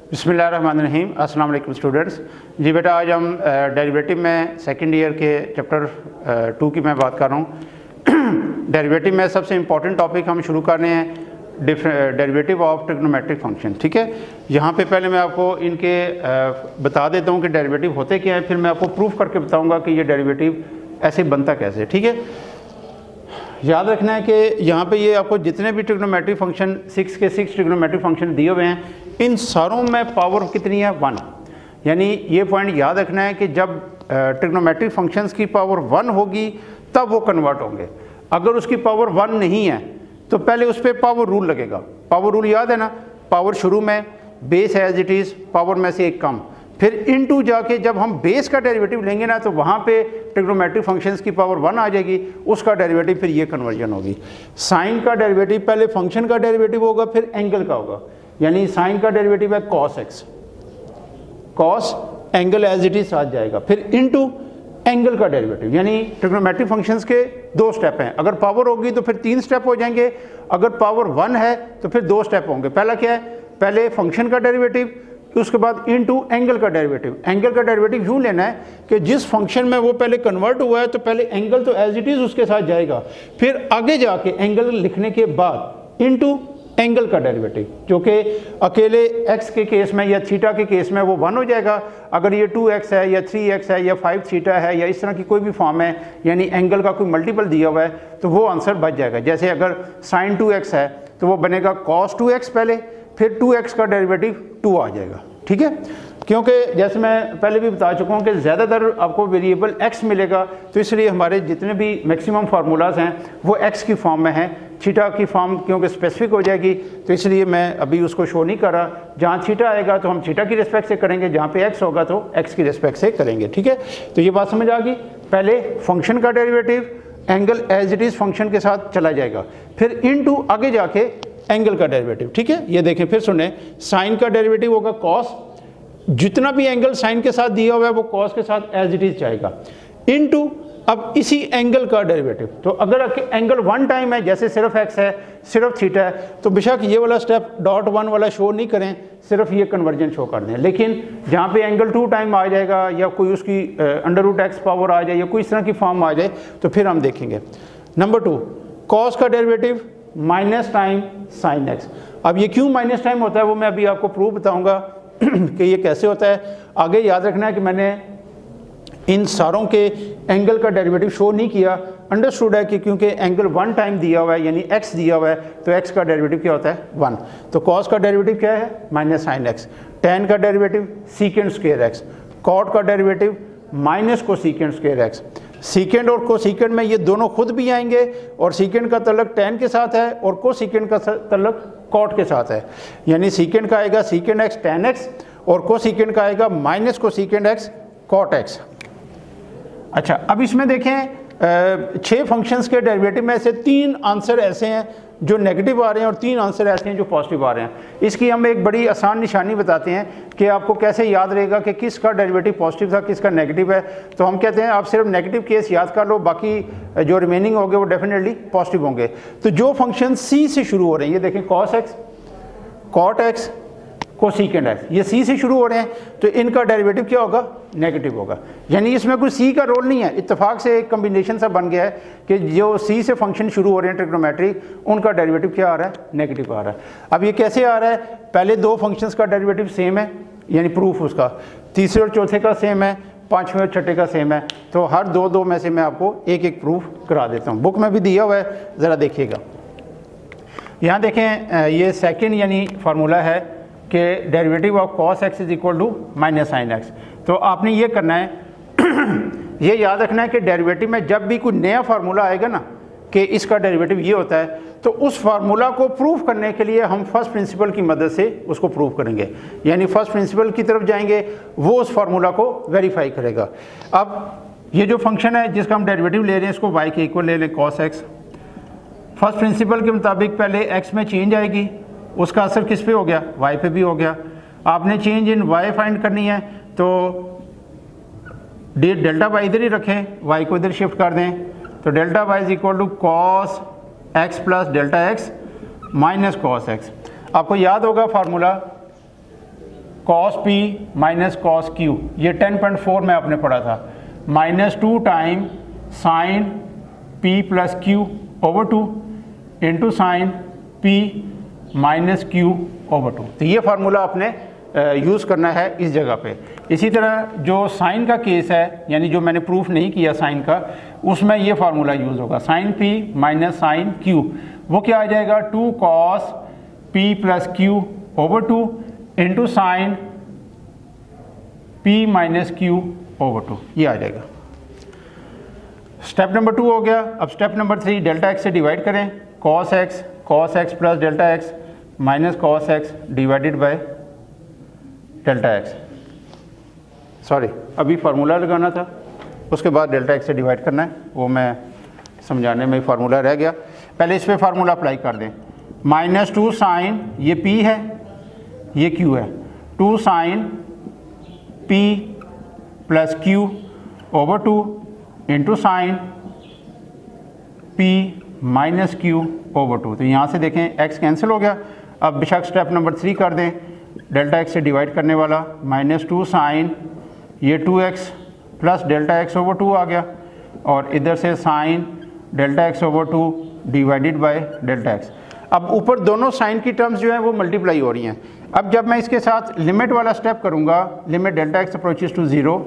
बिस्मिल्लाहिर्रहमानिर्रहीम। अस्सलाम वालेकुम स्टूडेंट्स। जी बेटा, आज हम डेरिवेटिव में सेकंड ईयर के चैप्टर 2 की मैं बात कर रहा हूँ। डेरिवेटिव में सबसे इम्पॉर्टेंट टॉपिक हम शुरू कर रहे हैं डेरिवेटिव ऑफ ट्रिग्नोमेट्रिक फंक्शन। ठीक है, यहाँ पे पहले मैं आपको इनके बता देता हूँ कि डेरिवेटिव होते क्या है, फिर मैं आपको प्रूफ करके बताऊँगा कि ये डेरिवेटिव ऐसे बनता कैसे। ठीक है, याद रखना है कि यहाँ पे ये आपको जितने भी ट्रिग्नोमेट्रिक फंक्शन 6 के 6 ट्रिग्नोमेट्रिक फंक्शन दिए हुए हैं, इन सारों में पावर कितनी है 1। यानी ये पॉइंट याद रखना है कि जब ट्रिग्नोमेट्रिक फंक्शंस की पावर 1 होगी तब वो कन्वर्ट होंगे। अगर उसकी पावर 1 नहीं है तो पहले उस पर पावर रूल लगेगा। पावर रूल याद है ना, पावर शुरू में base as it is, power में से एक कम, फिर इनटू जाके जब हम बेस का डेरिवेटिव लेंगे ना तो वहाँ पे ट्रिग्नोमेट्रिक फंक्शंस की पावर 1 आ जाएगी, उसका डेरिवेटिव फिर ये कन्वर्जन होगी। साइन का डेरिवेटिव पहले फंक्शन का डेरिवेटिव होगा, फिर एंगल का होगा। यानी साइन का डेरिवेटिव है cos x, cos angle as it is आ जाएगा, फिर इनटू एंगल का डेरिवेटिव। यानी ट्रिग्नोमेट्रिक फंक्शंस के 2 स्टेप हैं। अगर पावर होगी तो फिर 3 स्टेप हो जाएंगे, अगर पावर 1 है तो फिर 2 स्टेप होंगे। पहला क्या है, पहले फंक्शन का डेरिवेटिव, उसके बाद इनटू एंगल का डेरिवेटिव। एंगल का डेरिवेटिव यूँ लेना है कि जिस फंक्शन में वो पहले कन्वर्ट हुआ है तो पहले एंगल तो एज इट इज़ उसके साथ जाएगा, फिर आगे जाके एंगल लिखने के बाद इनटू एंगल का डेरिवेटिव, जो कि अकेले x के केस में या थीटा के केस में वो 1 हो जाएगा। अगर ये 2x है या 3x है या 5 थीटा है या इस तरह की कोई भी फॉर्म है, यानी एंगल का कोई मल्टीपल दिया हुआ है, तो वो आंसर बच जाएगा। जैसे अगर sin 2x है तो वो बनेगा cos 2x पहले, फिर 2x का डेरिवेटिव 2 आ जाएगा। ठीक है, क्योंकि जैसे मैं पहले भी बता चुका हूँ कि ज़्यादातर आपको वेरिएबल x मिलेगा, तो इसलिए हमारे जितने भी मैक्सिमम फार्मूलाज हैं वो x की फॉर्म में हैं। थीटा की फॉर्म क्योंकि स्पेसिफिक हो जाएगी तो इसलिए मैं अभी उसको शो नहीं कर रहा। जहाँ थीटा आएगा तो हम थीटा की रिस्पेक्ट से करेंगे, जहाँ पे x होगा तो x की रिस्पेक्ट से करेंगे। ठीक है, तो ये बात समझ आ गई। पहले फंक्शन का derivative angle as it is function के साथ चला जाएगा, फिर इनटू आगे जाके एंगल का डेरिवेटिव। ठीक है, ये देखें फिर सुने, साइन का डेरिवेटिव होगा cos, जितना भी एंगल साइन के साथ दिया हुआ है वो cos के साथ एज इट इज जाएगा, इनटू अब इसी एंगल का डेरिवेटिव। तो अगर एंगल 1 टाइम है, जैसे सिर्फ x है सिर्फ थीटा है, तो बेशक ये वाला स्टेप डॉट 1 वाला शो नहीं करें, सिर्फ ये कन्वर्जन शो कर दें। लेकिन जहाँ पे एंगल 2 टाइम आ जाएगा या कोई उसकी √x पावर आ जाए या कोई इस तरह की फॉर्म आ जाए तो फिर हम देखेंगे। नंबर 2, cos का derivative minus time sine x। अब ये क्यों माइनस टाइम होता है वो मैं अभी आपको प्रूफ बताऊंगा कि ये कैसे होता है। आगे याद रखना है कि मैंने इन सारों के एंगल का डेरिवेटिव शो नहीं किया, अंडरस्टूड है कि क्योंकि एंगल 1 टाइम दिया हुआ है यानी x दिया हुआ है, तो x का डेरिवेटिव क्या होता है 1। तो cos का डेरिवेटिव क्या है माइनस साइन x, tan का derivative secant square x, cot का derivative minus cosecant square x। Secant और कोसीकेंड में ये दोनों खुद भी आएंगे, और सीकेंड का तल्लक tan के साथ है और कोसीकेंड का तल्लक cot के साथ है। यानी सीकेंड का आएगा सीकेंड x tan x और कोसीकेंड का आएगा minus cosecant x cot x। अच्छा, अब इसमें देखें 6 फंक्शंस के डेरिवेटिव में से 3 आंसर ऐसे हैं जो नेगेटिव आ रहे हैं और 3 आंसर ऐसे हैं जो पॉजिटिव आ रहे हैं। इसकी हम एक बड़ी आसान निशानी बताते हैं कि आपको कैसे याद रहेगा कि किसका डेरिवेटिव पॉजिटिव था किसका नेगेटिव है। तो हम कहते हैं आप सिर्फ नेगेटिव केस याद कर लो, बाकी जो रिमेनिंग होंगे वो डेफिनेटली पॉजिटिव होंगे। तो जो फंक्शन c से शुरू हो रहे हैं, ये देखें cos x, cot x, कोसीकेंड x, ये c से शुरू हो रहे हैं, तो इनका डेरिवेटिव क्या होगा नेगेटिव होगा। यानी इसमें कोई c का रोल नहीं है, इत्तेफाक से एक कम्बिनेशन सा बन गया है कि जो c से फंक्शन शुरू हो रहे हैं ट्रिग्नोमेट्रिक, उनका डेरिवेटिव क्या आ रहा है नेगेटिव आ रहा है। अब ये कैसे आ रहा है, पहले 2 फंक्शंस का डेरिवेटिव सेम है यानी प्रूफ उसका, तीसरे और चौथे का सेम है, 5वें और 6ठे का सेम है। तो हर 2 में से मैं आपको एक एक प्रूफ करा देता हूँ, बुक में भी दिया हुआ है, ज़रा देखिएगा। यहाँ देखें, ये सेकेंड यानी फार्मूला है कि derivative of cos x is equal to minus sine x। तो आपने ये करना है ये याद रखना है कि डेरिवेटिव में जब भी कोई नया फार्मूला आएगा ना कि इसका डेरिवेटिव ये होता है, तो उस फार्मूला को प्रूफ करने के लिए हम फर्स्ट प्रिंसिपल की मदद से उसको प्रूफ करेंगे। यानी फर्स्ट प्रिंसिपल की तरफ जाएंगे, वो उस फार्मूला को वेरीफाई करेगा। अब ये जो फंक्शन है जिसका हम डेरिवेटिव ले रहे हैं, इसको y के इक्वल ले लें cos x। फर्स्ट प्रिंसिपल के मुताबिक पहले x में चेंज आएगी, उसका असर किस पे हो गया y पे भी हो गया। आपने चेंज इन y फाइंड करनी है, तो डेल्टा y इधर ही रखें, y को इधर शिफ्ट कर दें, तो delta y is equal to cos x plus delta x minus cos x। आपको याद होगा formula cos P minus cos Q, ये 10.4 में आपने पढ़ा था, -2 time sine P plus Q over 2 into sine P minus Q over 2। तो ये फार्मूला आपने यूज़ करना है इस जगह पे। इसी तरह जो साइन का केस है, यानी जो मैंने प्रूफ नहीं किया साइन का, उसमें ये फार्मूला यूज़ होगा, sine P minus sine Q, वो क्या आ जाएगा 2 cos P plus Q over 2 into sine P minus Q over 2, ये आ जाएगा। स्टेप नंबर 2 हो गया। अब स्टेप नंबर 3, डेल्टा एक्स से डिवाइड करें, cos x plus delta x minus cos x divided by delta x. Sorry, अभी formula लगाना था, उसके बाद डेल्टा एक्स से डिवाइड करना है, वो मैं समझाने में फार्मूला रह गया। पहले इस पे फार्मूला अप्लाई कर दें, -2 साइन, ये p है ये q है, 2 sine p plus q over 2 into sine p minus q over 2। तो यहाँ से देखें x कैंसिल हो गया। अब बेशक स्टेप नंबर 3 कर दें, डेल्टा एक्स से डिवाइड करने वाला, -2 साइन ये 2x plus delta x over 2 आ गया, और इधर से sign delta x over 2 divided by delta x. अब ऊपर दोनों साइन की टर्म्स जो हैं वो मल्टीप्लाई हो रही हैं। अब जब मैं इसके साथ लिमिट वाला स्टेप करूँगा, limit delta x approaches to 0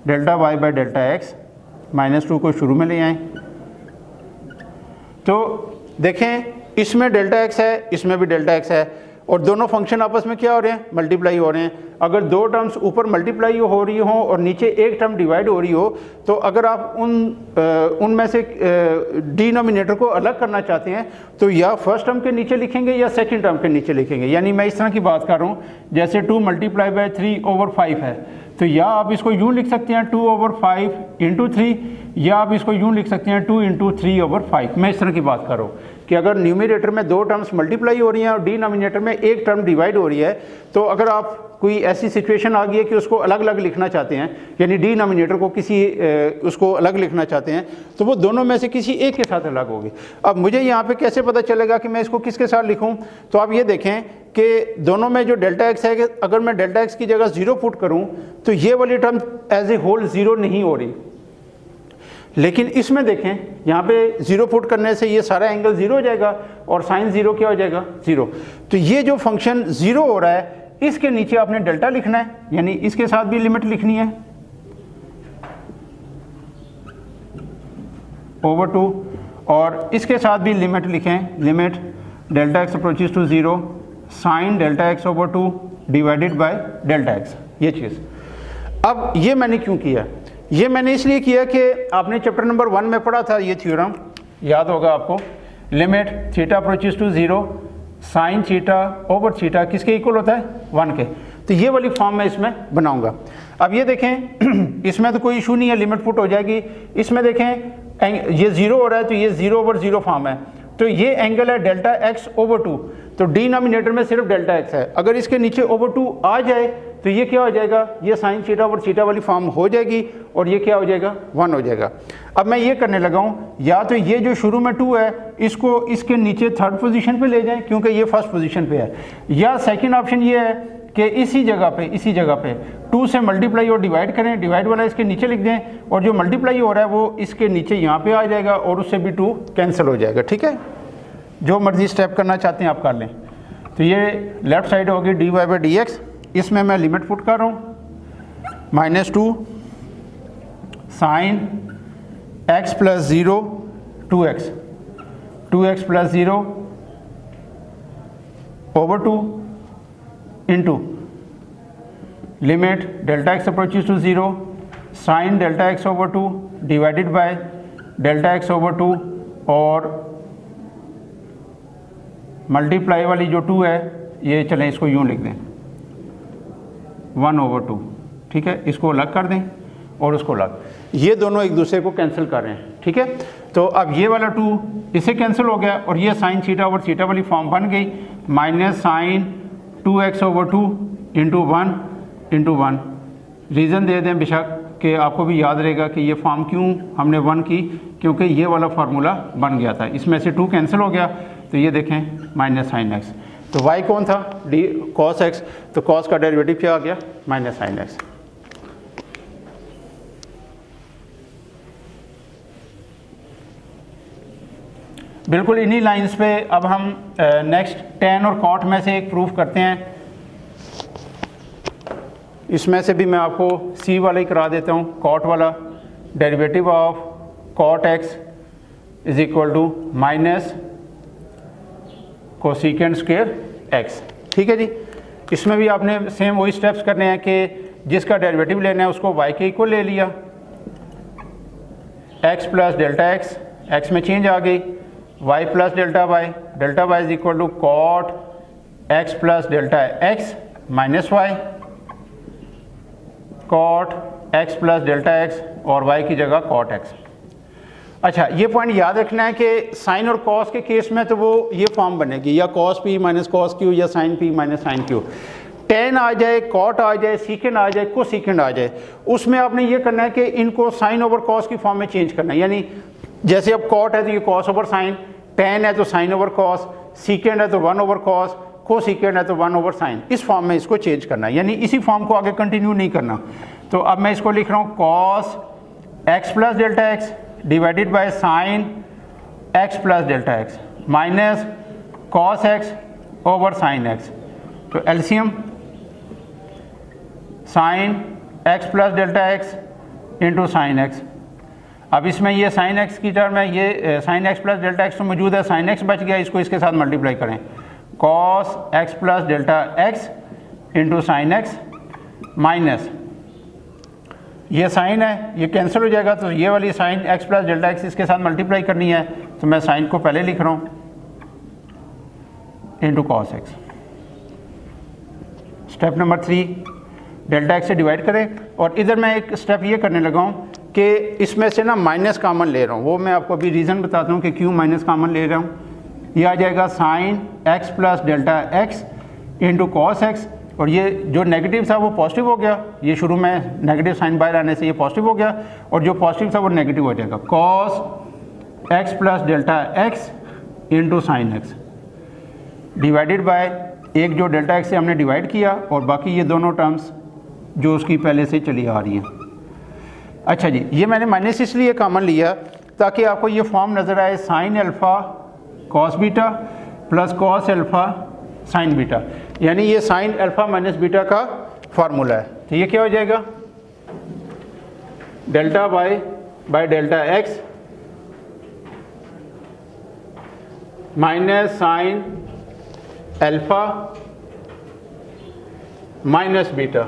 delta Y by delta X, -2 को शुरू में ले आएँ, तो देखें इसमें डेल्टा एक्स है, इसमें भी डेल्टा एक्स है, और दोनों फंक्शन आपस में क्या हो रहे हैं, मल्टीप्लाई हो रहे हैं। अगर दो टर्म्स ऊपर मल्टीप्लाई हो रही हो और नीचे एक टर्म डिवाइड हो रही हो, तो अगर आप उनमें से डिनोमिनेटर को अलग करना चाहते हैं तो या फर्स्ट टर्म के नीचे लिखेंगे या सेकंड टर्म के नीचे लिखेंगे। यानी मैं इस तरह की बात कर रहा हूँ, जैसे 2 मल्टीप्लाई बाय 3 ओवर 5 है, तो या आप इसको यूँ लिख सकते हैं 2 ओवर 5 इंटू 3, या आप इसको यूँ लिख सकते हैं 2 इंटू 3 ओवर 5। मैं इस तरह की बात कर रहा हूँ कि अगर न्यूमिनेटर में दो टर्म्स मल्टीप्लाई हो रही हैं और डिनोमिनेटर में एक टर्म डिवाइड हो रही है, तो अगर आप कोई ऐसी सिचुएशन आ गई है कि उसको अलग अलग लिखना चाहते हैं, यानी डिनोमिनेटर को किसी उसको अलग लिखना चाहते हैं, तो वो दोनों में से किसी एक के साथ अलग होगी। अब मुझे यहाँ पे कैसे पता चलेगा कि मैं इसको किसके साथ लिखूँ? तो आप ये देखें कि दोनों में जो डेल्टा एक्स है, कि अगर मैं डेल्टा एक्स की जगह 0 पुट करूँ तो ये वाली टर्म एज ए होल 0 नहीं हो रही, लेकिन इसमें देखें यहाँ पे 0 पुट करने से ये सारा एंगल 0 हो जाएगा और साइन 0 क्या हो जाएगा, 0। तो ये जो फंक्शन 0 हो रहा है, इसके नीचे आपने डेल्टा लिखना है, यानी इसके साथ भी लिमिट लिखनी है ओवर 2, और इसके साथ भी लिमिट लिखें, limit delta x approaches to 0 sine delta x over 2 divided by delta X, ये चीज़। अब ये मैंने क्यों किया? ये मैंने इसलिए किया कि आपने चैप्टर नंबर 1 में पढ़ा था, ये थ्योरम याद होगा आपको, limit theta approaches to 0 sine theta over theta किसके इक्वल होता है, 1 के। तो ये वाली फॉर्म मैं इसमें बनाऊंगा। अब ये देखें इसमें तो कोई इशू नहीं है, लिमिट पुट हो जाएगी। इसमें देखें ये 0 हो रहा है, तो ये 0 ओवर 0 फॉर्म है, तो ये एंगल है डेल्टा एक्स ओवर 2, तो डिनोमिनेटर में सिर्फ डेल्टा एक्स है। अगर इसके नीचे ओवर 2 आ जाए तो ये क्या हो जाएगा, ये साइन थीटा ओवर थीटा वाली फॉर्म हो जाएगी, और ये क्या हो जाएगा, 1 हो जाएगा। अब मैं ये करने लगा हूँ, या तो ये जो शुरू में 2 है इसको इसके नीचे थर्ड पोजीशन पे ले जाएं क्योंकि ये फर्स्ट पोजीशन पे है, या सेकंड ऑप्शन ये है कि इसी जगह पे 2 से मल्टीप्लाई और डिवाइड करें, डिवाइड वाला इसके नीचे लिख दें, और जो मल्टीप्लाई हो रहा है वो इसके नीचे यहाँ पे आ जाएगा और उससे भी 2 कैंसिल हो जाएगा। ठीक है, जो मर्जी स्टेप करना चाहते हैं आप कर लें। तो ये लेफ्ट साइड होगी dy बाई डी एक्स, इसमें मैं लिमिट पुट कर रहा हूँ, -2 sine x plus 0 2x plus 0 over 2 into limit delta x approaches to 0 sine delta x over 2 divided by delta x over 2, और मल्टीप्लाई वाली जो 2 है, ये चलें इसको यूँ लिख दें 1 ओवर 2। ठीक है, इसको अलग कर दें और उसको अलग, ये दोनों एक दूसरे को कैंसिल कर रहे हैं। ठीक है, तो अब ये वाला 2 इसे कैंसिल हो गया, और ये साइन थीटा ओवर थीटा वाली फॉर्म बन गई, minus sine 2x over 2 into 1 reason दे दें बेशक कि आपको भी याद रहेगा कि ये फॉर्म क्यों हमने 1 की, क्योंकि ये वाला फार्मूला बन गया था, इसमें से 2 कैंसिल हो गया, तो ये देखें माइनस साइन एक्स। तो y कौन था, डी cos x, तो cos का डेरिवेटिव क्या आ गया, माइनस साइन x। बिल्कुल इन्हीं लाइंस पे अब हम नेक्स्ट tan और cot में से एक प्रूफ करते हैं। इसमें से भी मैं आपको c वाला ही करा देता हूँ, cot वाला, derivative of cot x is equal to minus cosecant square x। ठीक है जी। इसमें भी आपने सेम वही स्टेप्स करने हैं कि जिसका डेरिवेटिव लेना है उसको y के इक्वल ले लिया, x plus delta x, x में चेंज आ गई, y plus delta y is equal to cot x plus delta x minus y, cot x plus delta x और y की जगह कॉट x। अच्छा, ये पॉइंट याद रखना है कि साइन और कॉस के केस में तो वो ये फॉर्म बनेगी, या cos p minus cos q या sine p minus sine q। Tan आ जाए, कॉट आ जाए, सीकेंड आ जाए, कोसीकेंड आ जाए, उसमें आपने ये करना है कि इनको साइन ओवर कॉस की फॉर्म में चेंज करना है। यानी जैसे अब कॉट है तो ये कॉस ओवर साइन, टेन है तो साइन ओवर कॉस, सीकेंड है तो 1 ओवर कॉस, कोसीकेंड है तो 1 ओवर साइन, इस फॉर्म में इसको चेंज करना है। यानी इसी फॉर्म को आगे कंटिन्यू नहीं करना। तो अब मैं इसको लिख रहा हूँ cos x plus delta x divided by sine x plus delta x minus cos x over sine x। तो LCM sine x plus delta x into sine x। अब इसमें ये साइन x की टर्म है, ये sine x plus delta x तो मौजूद है, साइन x बच गया, इसको इसके साथ मल्टीप्लाई करें, cos x plus delta x into sine x minus ये साइन है, ये कैंसिल हो जाएगा, तो ये वाली sine x plus delta x इसके साथ मल्टीप्लाई करनी है, तो मैं साइन को पहले लिख रहा हूँ into cos x। Step number 3, delta x से डिवाइड करें, और इधर मैं एक स्टेप ये करने लगा हूँ कि इसमें से ना माइनस कामन ले रहा हूँ, वो मैं आपको अभी रीज़न बताता हूँ कि क्यों माइनस कामन ले रहा हूँ। ये आ जाएगा sine x plus delta x into cos x, और ये जो नेगेटिव था वो पॉजिटिव हो गया, ये शुरू में नेगेटिव साइन बाहर आने से ये पॉजिटिव हो गया, और जो पॉजिटिव था वो नेगेटिव हो जाएगा, cos x plus delta x into sine x divided bye एक जो डेल्टा x से हमने डिवाइड किया, और बाकी ये दोनों टर्म्स जो उसकी पहले से चली आ रही हैं। अच्छा जी, ये मैंने माइनस इसलिए कॉमन लिया ताकि आपको ये फॉर्म नज़र आए, sine alpha cos beta plus cos alpha sine beta, यानी ये साइन अल्फ़ा माइनस बीटा का फार्मूला है। तो ये क्या हो जाएगा, delta y by delta x minus sine alpha minus beta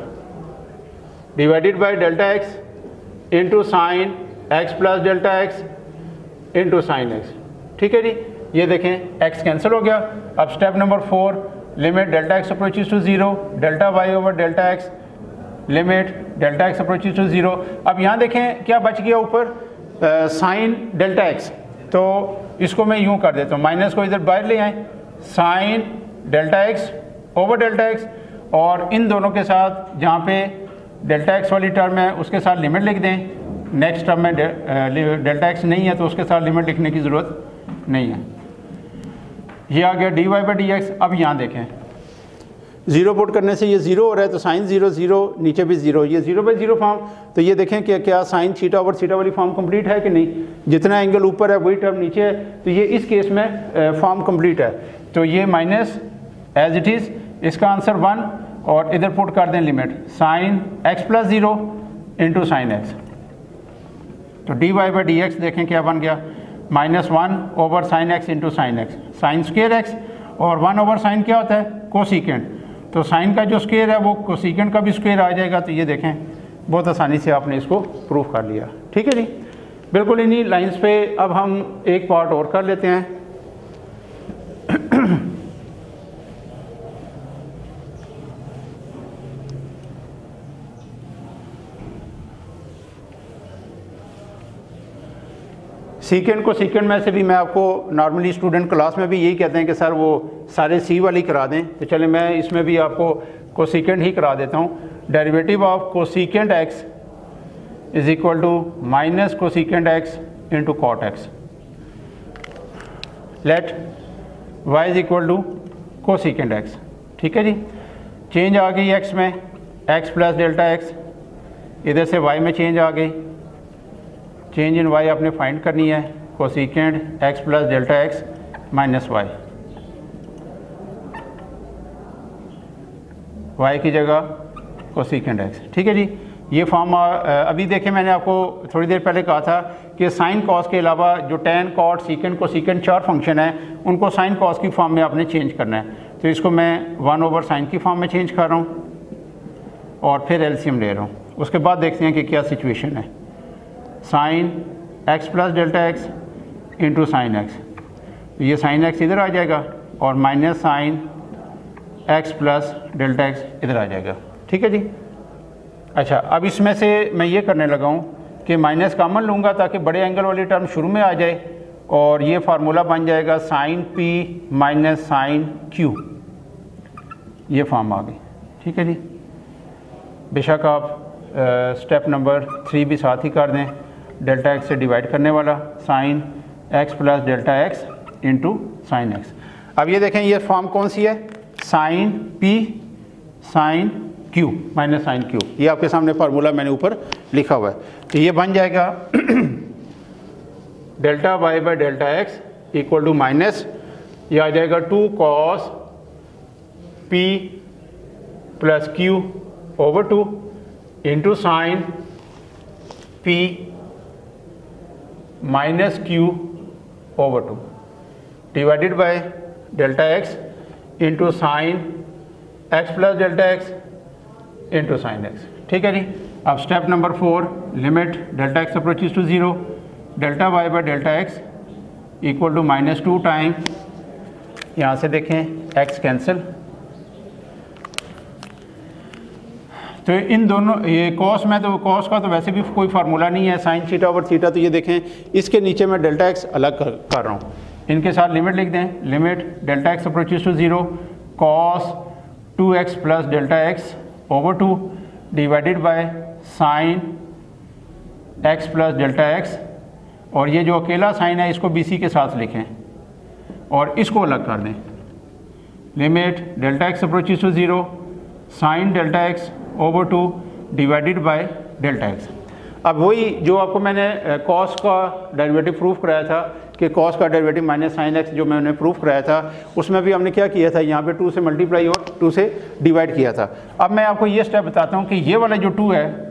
divided by delta x into sine x plus delta x into sine x। ठीक है जी, ये देखें x कैंसिल हो गया। अब step number 4, limit delta x approaches to 0, delta y over delta x, limit delta x approaches to 0। अब यहाँ देखें क्या बच गया ऊपर, साइन डेल्टा x, तो इसको मैं यूँ कर देता हूँ, माइनस को इधर बाहर ले आएँ, sine delta x over delta x, और इन दोनों के साथ जहाँ पे डेल्टा x वाली टर्म है उसके साथ लिमिट लिख दें। नेक्स्ट टर्म में डेल्टा x नहीं है तो उसके साथ लिमिट लिखने की ज़रूरत नहीं है। ये आ गया dy बाई डी एक्स। अब यहाँ देखें, ज़ीरो पुट करने से ये ज़ीरो हो रहा है, तो साइन ज़ीरो ज़ीरो, नीचे भी ज़ीरो, ये ज़ीरो बाई ज़ीरो फॉर्म। तो ये देखें कि क्या साइन थीटा ओवर थीटा वाली फॉर्म कंप्लीट है कि नहीं, जितना एंगल ऊपर है वही टर्म नीचे है, तो ये इस केस में फॉर्म कंप्लीट है। तो ये माइनस एज इट इज़, इसका आंसर 1, और इधर पुट कर दें limit sine x plus 0 into sine x। तो dy बाई डी एक्स देखें क्या बन गया, -1 over sine x into sine x, sine square x, और 1 ओवर साइन क्या होता है, कोसिकेंट, तो साइन का जो स्क्वेयर है वो कोसिकेंट का भी स्क्वेयर आ जाएगा। तो ये देखें बहुत आसानी से आपने इसको प्रूफ कर लिया। ठीक है जी, बिल्कुल इन्हीं लाइंस पे अब हम एक पार्ट और कर लेते हैं। सीकेंड को सीकेंड में से भी मैं आपको नॉर्मली स्टूडेंट क्लास में भी यही कहते हैं कि सर वो सारे सी वाली करा दें, तो चले मैं इसमें भी आपको कोसीकेंड ही करा देता हूँ। Derivative of cosecant x is equal to minus cosecant x into cot x। Let y is equal to cosecant x. ठीक है जी, चेंज आ गई एक्स में, एक्स प्लस डेल्टा एक्स, इधर से वाई में चेंज आ गई, चेंज इन वाई आपने फाइंड करनी है, cosecant x plus delta x minus y, y की जगह कोसेकेंड एक्स। ठीक है जी, ये फॉर्म अभी देखें मैंने आपको थोड़ी देर पहले कहा था कि साइन कॉस के अलावा जो tan cot secant cosecant 4 function है उनको साइन कॉस की फॉर्म में आपने चेंज करना है। तो इसको मैं 1/sin की फॉर्म में चेंज कर रहा हूँ और फिर एलसीएम ले रहा हूँ। उसके बाद देखते हैं कि क्या सिचुएशन है। Sign x plus delta x into sine x, तो ये साइन एक्स इधर आ जाएगा और minus sign x plus delta x इधर आ जाएगा। ठीक है जी। अच्छा, अब इसमें से मैं ये करने लगा हूँ कि माइनस कॉमन लूँगा ताकि बड़े एंगल वाली टर्म शुरू में आ जाए और ये फार्मूला बन जाएगा sine P minus sine q, ये फॉर्म आ गई। ठीक है जी, बेशक आप स्टेप नंबर 3 भी साथ ही कर दें, डेल्टा एक्स से डिवाइड करने वाला, sine x plus delta x into sine x. अब ये देखें ये फॉर्म कौन सी है, sine p sine q minus sine q, ये आपके सामने फार्मूला मैंने ऊपर लिखा हुआ है। तो ये बन जाएगा delta y by delta x equal to minus, ये आ जाएगा 2 cos p plus Q over 2 into sine P minus Q over 2 divided by delta x into sine x plus delta x into sine x. ठीक है जी। अब step number 4, limit delta x approaches to 0, delta y by delta x equal to -2 time, यहाँ से देखें x cancel, तो इन दोनों ये कॉस में, तो कॉस का तो वैसे भी कोई फार्मूला नहीं है, साइन थीटा ओवर थीटा, तो ये देखें इसके नीचे मैं डेल्टा एक्स अलग कर रहा हूँ, इनके साथ लिमिट लिख दें, limit delta x approaches to 0 cos 2x plus delta x over 2 divided by sine x plus delta x, और ये जो अकेला साइन है इसको BC के साथ लिखें और इसको अलग कर दें, limit delta x approaches to 0 sine delta x over 2 divided by delta x. अब वही जो आपको मैंने कॉस का डेरिवेटिव प्रूफ कराया था कि कॉस का डेरिवेटिव माइनस साइन एक्स जो मैंने प्रूफ कराया था, उसमें भी हमने क्या किया था, यहाँ पे 2 से मल्टीप्लाई और 2 से डिवाइड किया था। अब मैं आपको ये स्टेप बताता हूँ कि ये वाला जो 2 है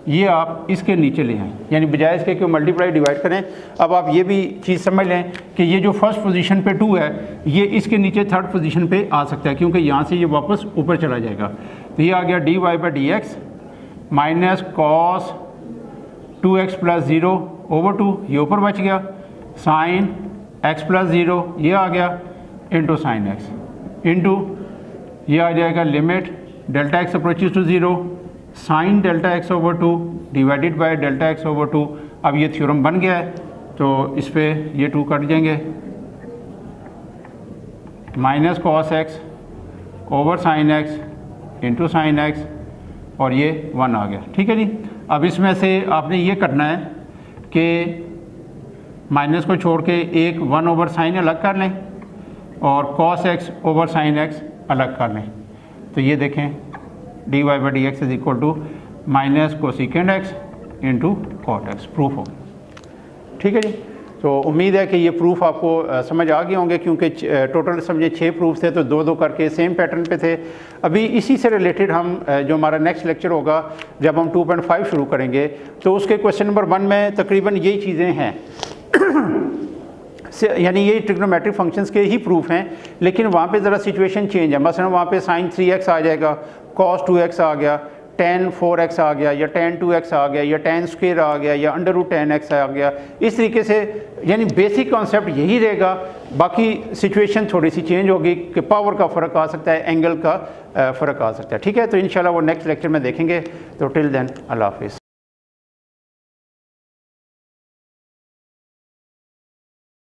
ये आप इसके नीचे ले आएँ, यानी बजाय इसके कि मल्टीप्लाई डिवाइड करें। अब आप ये भी चीज़ समझ लें कि ये जो फर्स्ट पोजीशन पे 2 है ये इसके नीचे थर्ड पोजीशन पे आ सकता है, क्योंकि यहाँ से ये वापस ऊपर चला जाएगा। तो ये आ गया D y by D x minus cos 2x plus 0 over 2, ये ऊपर बच गया, साइन x प्लस 0 ये आ गया इंटू साइन एक्स इंटू ये आ जाएगा limit delta x approaches to 0 sine delta x over 2 divided by delta x over 2। अब ये थ्योरम बन गया है, तो इस पे ये 2 कट जाएंगे, minus cos x over sine x into sine x, और ये 1 आ गया। ठीक है जी। अब इसमें से आपने ये करना है कि माइनस को छोड़ के एक 1 ओवर साइन अलग कर लें और cos x over sine x अलग कर लें। तो ये देखें D y by D x is equal to minus cosecant x into cot x, proof हो। ठीक है जी। तो उम्मीद है कि ये प्रूफ आपको समझ आ गए होंगे, क्योंकि टोटल समझे 6 प्रूफ थे तो 2-2 करके सेम पैटर्न पे थे। अभी इसी से रिलेटेड हम जो हमारा नेक्स्ट लेक्चर होगा जब हम 2.5 शुरू करेंगे, तो उसके क्वेश्चन नंबर 1 में तकरीबन यही चीज़ें हैं यानी ये ट्रिग्नोमेट्रिक फंक्शंस के ही प्रूफ हैं, लेकिन वहाँ पे ज़रा सिचुएशन चेंज है। मसलन वहाँ पे साइन 3x आ जाएगा, cos 2x आ गया, tan 4x आ गया, या tan 2x आ गया, या tan स्क्वायर आ गया, या √10x आ गया। इस तरीके से यानी बेसिक कॉन्सेप्ट यही रहेगा, बाकी सिचुएशन थोड़ी सी चेंज होगी कि पावर का फ़र्क आ सकता है, एंगल का फ़र्क आ सकता है। ठीक है, तो इंशाल्लाह वो नेक्स्ट लेक्चर में देखेंगे। तो टिल देन अल्लाह हाफिज़।